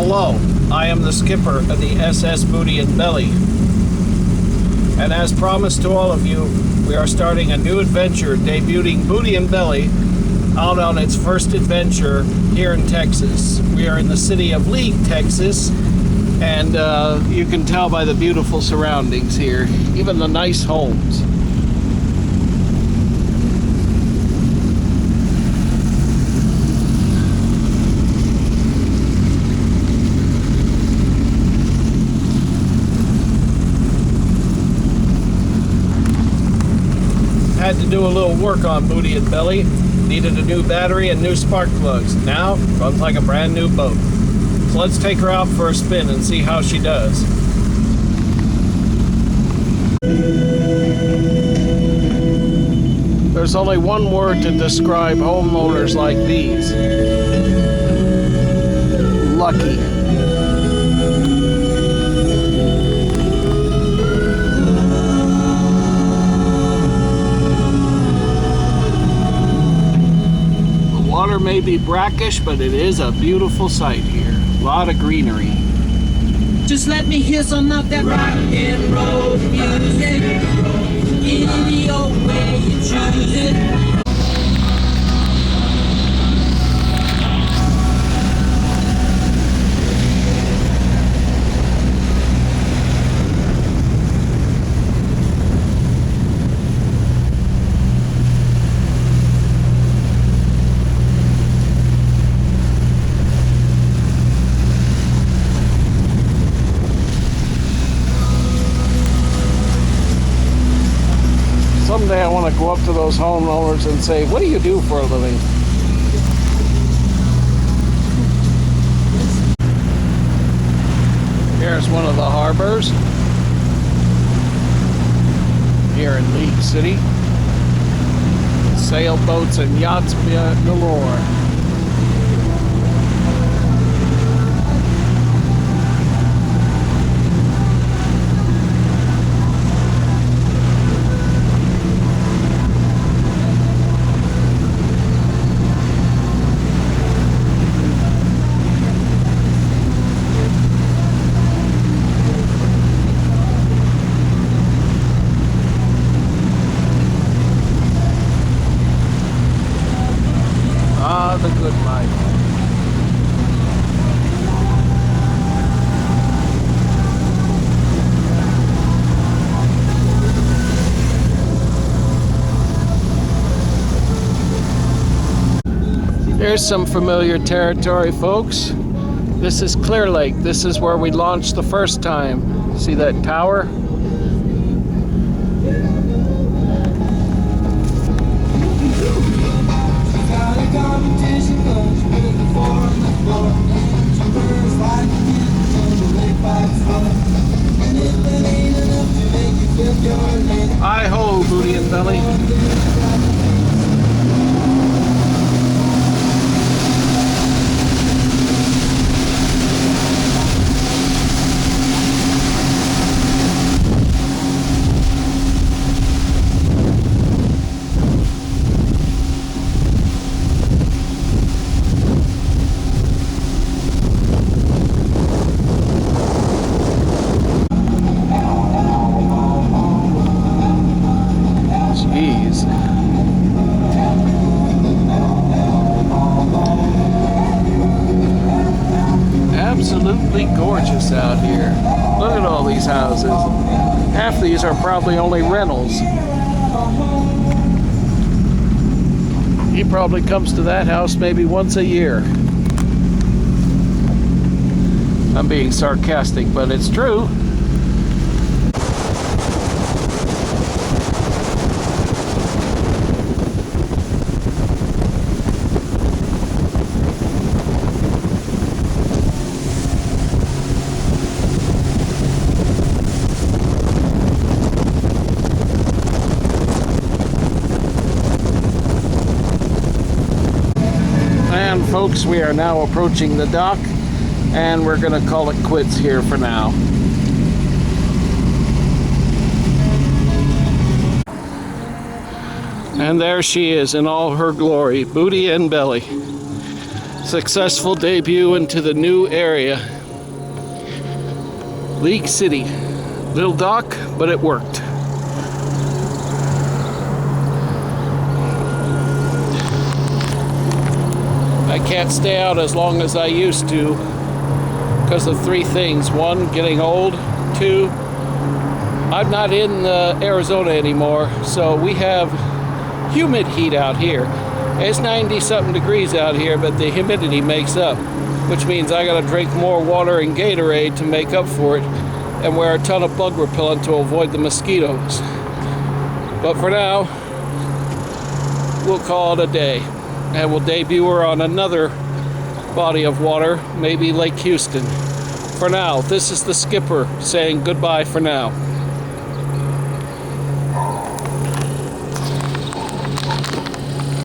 Hello, I am the skipper of the SS Booty and Belly. And as promised to all of you, we are starting a new adventure debuting Booty and Belly out on its first adventure here in Texas. We are in the city of League, Texas, and you can tell by the beautiful surroundings here, even the nice homes. Had to do a little work on Booty and Belly. Needed a new battery and new spark plugs. Now, runs like a brand new boat. So let's take her out for a spin and see how she does. There's only one word to describe homeowners like these. Lucky. Water may be brackish, but it is a beautiful sight here. A lot of greenery. Just let me hear some of that rock and roll music. Any old way you choose it. Someday I want to go up to those homeowners and say, what do you do for a living? Here's one of the harbors here in League City. Sailboats and yachts galore. The good life. Here's some familiar territory, folks. This is Clear Lake. This is where we launched the first time. See that tower? Hi-ho, Booty and Belly. Absolutely gorgeous out here. Look at all these houses. Half these are probably only rentals. He probably comes to that house maybe once a year. I'm being sarcastic, but it's true. And folks, we are now approaching the dock, and we're going to call it quits here for now. And there she is in all her glory, Booty and Belly. Successful debut into the new area. League City. Little dock, but it worked. I can't stay out as long as I used to because of three things. One, getting old. Two, I'm not in Arizona anymore, so we have humid heat out here. It's 90-something degrees out here, but the humidity makes up, which means I gotta drink more water and Gatorade to make up for it, and wear a ton of bug repellent to avoid the mosquitoes. But for now, we'll call it a day, and we'll debut her on another body of water, maybe Lake Houston. For now, this is the skipper saying goodbye for now.